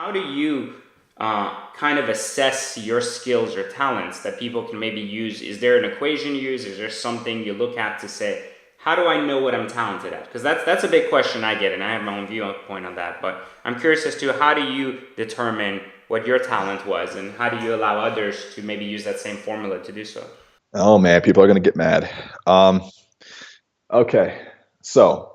How do you kind of assess your skills or talents that people can maybe use? Is there an equation you use? Is there something you look at to say, how do I know what I'm talented at? Because that's a big question I get, and I have my own viewpoint on that. But I'm curious as to how do you determine what your talent was, and how do you allow others to maybe use that same formula to do so? Oh man, people are gonna get mad. Um, okay, so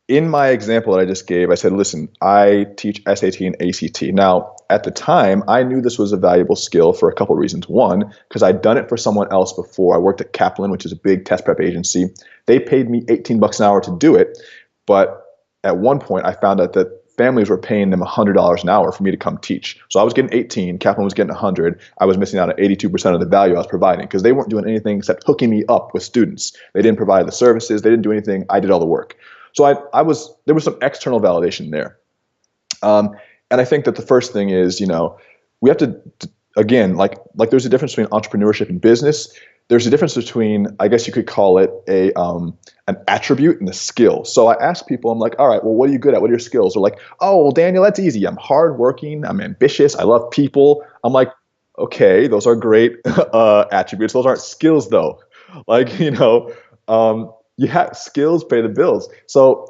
in my example that I just gave, I said, listen, I teach SAT and ACT. Now, at the time, I knew this was a valuable skill for a couple of reasons. One, because I'd done it for someone else before. I worked at Kaplan, which is a big test prep agency. They paid me 18 bucks an hour to do it, but at one point, I found out that families were paying them $100 an hour for me to come teach. So I was getting 18, Kaplan was getting 100. I was missing out on 82% of the value I was providing because they weren't doing anything except hooking me up with students. They didn't provide the services. They didn't do anything. I did all the work. So there was some external validation there. Um, and I think that the first thing is, we have to, again, like there's a difference between entrepreneurship and business. There's a difference between, I guess you could call it an attribute and a skill. So I ask people, I'm like, all right, well, what are you good at? What are your skills? They're like, oh, well, Daniel, that's easy. I'm hardworking. I'm ambitious. I love people. I'm like, okay, those are great attributes. Those aren't skills though. Like, you have skills pay the bills. So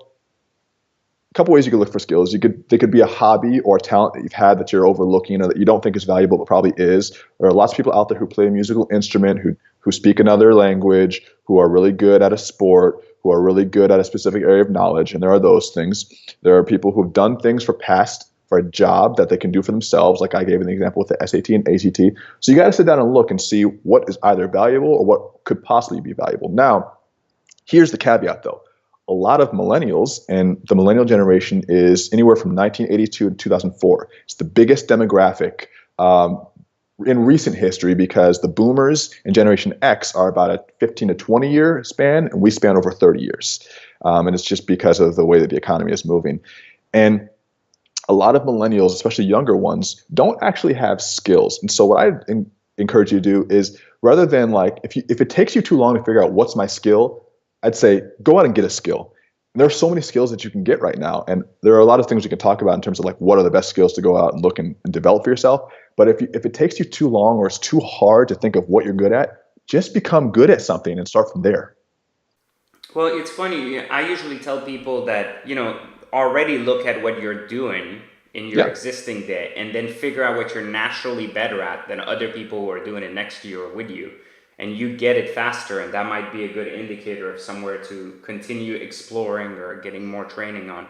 a couple ways you could look for skills. They could be a hobby or a talent that you've had that you're overlooking or that you don't think is valuable but probably is. There are lots of people out there who play a musical instrument, who speak another language, who are really good at a sport, who are really good at a specific area of knowledge, and there are those things. There are people who've done things for a job that they can do for themselves, like I gave an example with the SAT and ACT. So you got to sit down and look and see what is either valuable or what could possibly be valuable. Now, here's the caveat though. A lot of millennials, and the millennial generation is anywhere from 1982 to 2004. It's the biggest demographic in recent history because the boomers and Generation X are about a 15 to 20 year span, and we span over 30 years. And it's just because of the way that the economy is moving. And a lot of millennials, especially younger ones, don't actually have skills. And so what I encourage you to do is rather than like, if it takes you too long to figure out what's my skill, I'd say go out and get a skill. And there are so many skills that you can get right now. And there are a lot of things we can talk about in terms of like what are the best skills to go out and look and develop for yourself. But if it takes you too long or it's too hard to think of what you're good at, just become good at something and start from there. Well, it's funny. I usually tell people that, already look at what you're doing in your Yeah, existing day and then figure out what you're naturally better at than other people who are doing it next to you or with you. And you get it faster, and that might be a good indicator of somewhere to continue exploring or getting more training on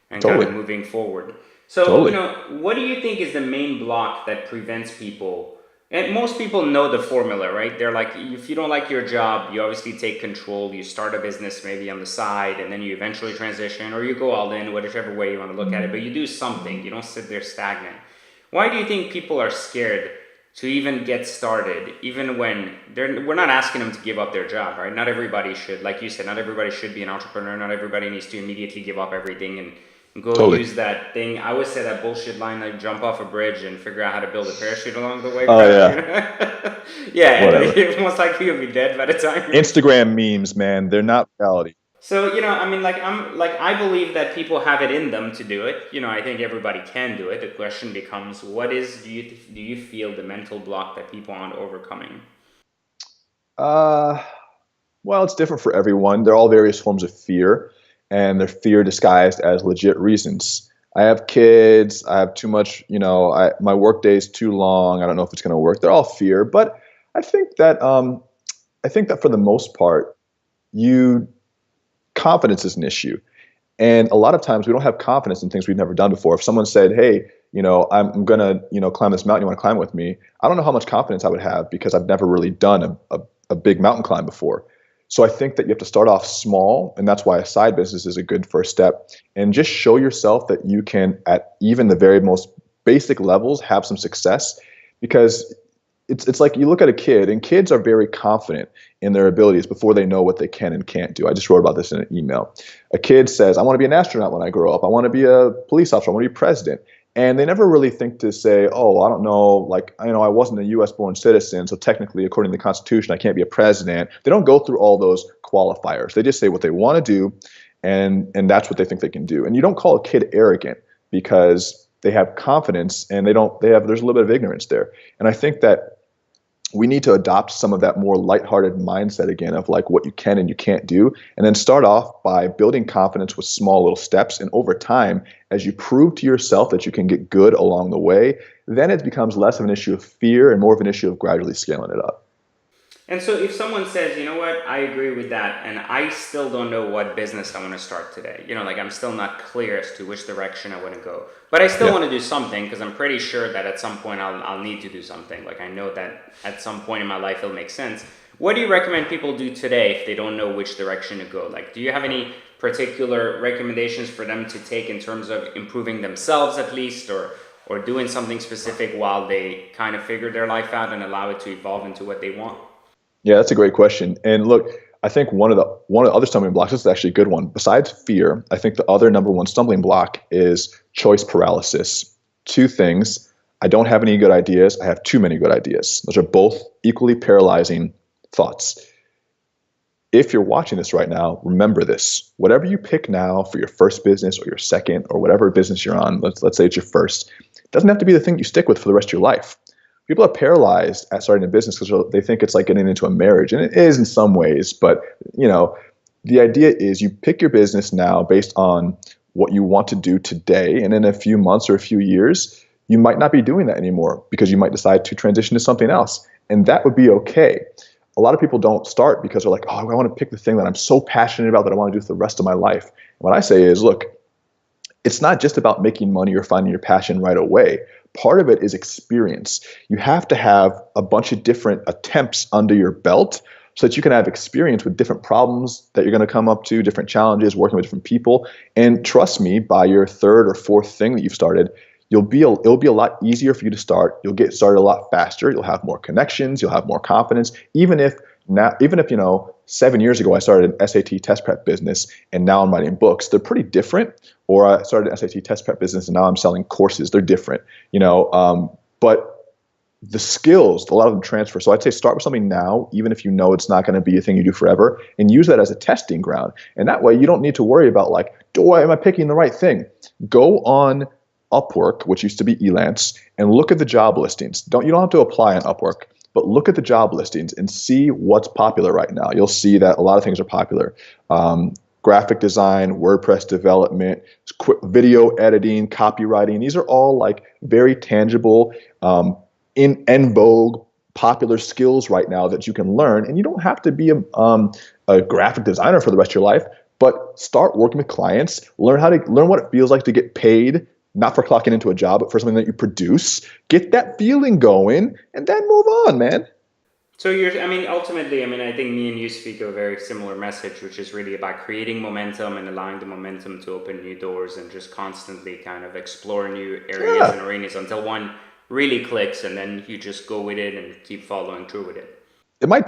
and kind of totally. moving forward. So, Totally. what do you think is the main block that prevents people? And most people know the formula, right? They're like, if you don't like your job, you obviously take control. You start a business maybe on the side, and then you eventually transition, or you go all in, whichever way you want to look at it. But you do something. You don't sit there stagnant. Why do you think people are scared to even get started, even when we're not asking them to give up their job, right? Not everybody should, like you said, not everybody should be an entrepreneur. Not everybody needs to immediately give up everything and go Totally. use that thing. I always say that bullshit line like jump off a bridge and figure out how to build a parachute along the way, Oh parachute. yeah. Yeah, and Whatever. it's most likely you'll be dead by the time. Instagram memes, man, they're not reality. So, I mean, I believe that people have it in them to do it. I think everybody can do it. The question becomes, what is do you feel the mental block that people aren't overcoming? Uh, well, it's different for everyone. They're all various forms of fear, and they're fear disguised as legit reasons. I have kids. I have too much. My work day is too long. I don't know if it's going to work. They're all fear, but I think that I think that for the most part, you confidence is an issue. And a lot of times we don't have confidence in things we've never done before. If someone said, "Hey, I'm gonna, climb this mountain. You want to climb with me?" I don't know how much confidence I would have because I've never really done a big mountain climb before. So I think that you have to start off small, and that's why a side business is a good first step. And just show yourself that you can, at even the very most basic levels, have some success. Because it's like you look at a kid, and kids are very confident in their abilities before they know what they can and can't do. I just wrote about this in an email. A kid says, "I want to be an astronaut when I grow up. I want to be a police officer. I want to be president." And they never really think to say, "Oh, I don't know, like, I wasn't a US born citizen, so technically, according to the Constitution, I can't be a president." They don't go through all those qualifiers. They just say what they want to do, and that's what they think they can do. And you don't call a kid arrogant because they have confidence, and there's a little bit of ignorance there. And I think that we need to adopt some of that more lighthearted mindset again of like what you can and you can't do, and then start off by building confidence with small little steps. And over time, as you prove to yourself that you can get good along the way, then it becomes less of an issue of fear and more of an issue of gradually scaling it up. And so if someone says, you know what, I agree with that, and I still don't know what business I want to start today, like I'm still not clear as to which direction I want to go, but I still Yeah. want to do something because I'm pretty sure that at some point I'll need to do something. Like I know that at some point in my life it'll make sense. What do you recommend people do today if they don't know which direction to go? Like, do you have any particular recommendations for them to take in terms of improving themselves at least, or doing something specific while they kind of figure their life out and allow it to evolve into what they want? Yeah, that's a great question. And look, I think one of the other stumbling blocks, this is actually a good one. Besides fear, I think the other number one stumbling block is choice paralysis. Two things. I don't have any good ideas. I have too many good ideas. Those are both equally paralyzing thoughts. If you're watching this right now, remember this. Whatever you pick now for your first business or your second or whatever business you're on, let's say it's your first, it doesn't have to be the thing you stick with for the rest of your life. People are paralyzed at starting a business because they think it's like getting into a marriage, and it is in some ways. But the idea is you pick your business now based on what you want to do today, and in a few months or a few years, you might not be doing that anymore because you might decide to transition to something else, and that would be okay. A lot of people don't start because they're like, oh, I want to pick the thing that I'm so passionate about that I want to do for the rest of my life. And what I say is, look, it's not just about making money or finding your passion right away. Part of it is experience. You have to have a bunch of different attempts under your belt so that you can have experience with different problems that you're going to come up to, different challenges, working with different people. And trust me, by your third or fourth thing that you've started, it'll be a lot easier for you to start. You'll get started a lot faster. You'll have more connections. You'll have more confidence. Even if 7 years ago I started an SAT test prep business and now I'm writing books, they're pretty different. Or I started an SAT test prep business and now I'm selling courses. They're different, but the skills, a lot of them transfer. So I'd say start with something now, even if you know it's not going to be a thing you do forever, and use that as a testing ground. And that way you don't need to worry about like, am I picking the right thing? Go on Upwork, which used to be Elance, and look at the job listings. You don't have to apply on Upwork, but look at the job listings and see what's popular right now. You'll see that a lot of things are popular. Graphic design, WordPress development, video editing, copywriting. These are all like very tangible, in vogue, popular skills right now that you can learn. And you don't have to be a graphic designer for the rest of your life, but start working with clients, learn what it feels like to get paid, not for clocking into a job, but for something that you produce. Get that feeling going, and then move on, man. So ultimately, I think me and you speak a very similar message, which is really about creating momentum and allowing the momentum to open new doors and just constantly kind of explore new areas and Yeah. arenas until one really clicks, and then you just go with it and keep following through with it. It might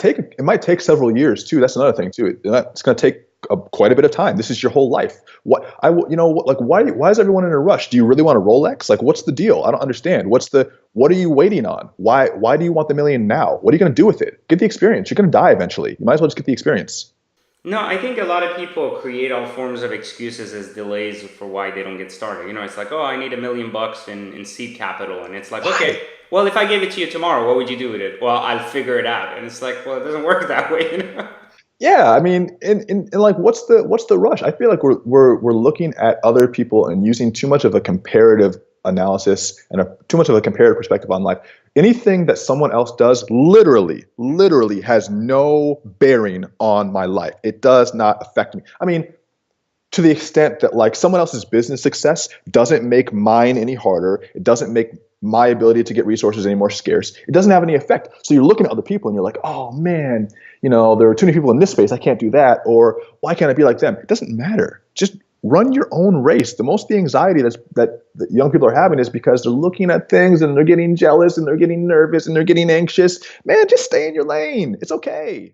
take several years too. That's another thing too. It's going to take quite a bit of time. This is your whole life. Why is everyone in a rush? Do you really want a Rolex? Like, what's the deal? I don't understand. What are you waiting on? Why do you want the million now? What are you going to do with it? Get the experience. You're going to die eventually. You might as well just get the experience. No, I think a lot of people create all forms of excuses as delays for why they don't get started. It's like, oh, I need $1 million in seed capital. And it's like, Why? okay, well, if I gave it to you tomorrow, what would you do with it? Well, I'll figure it out. And it's like, well, it doesn't work that way. Yeah, I mean, and like, what's the rush? I feel like we're looking at other people and using too much of a comparative analysis and too much of a comparative perspective on life. Anything that someone else does literally has no bearing on my life. It does not affect me. I mean, to the extent that like someone else's business success doesn't make mine any harder. It doesn't make my ability to get resources any more scarce. It doesn't have any effect. So you're looking at other people and you're like, oh man, there are too many people in this space. I can't do that. Or why can't I be like them? It doesn't matter. Just run your own race. The anxiety that young people are having is because they're looking at things and they're getting jealous and they're getting nervous and they're getting anxious. Man, just stay in your lane. It's okay.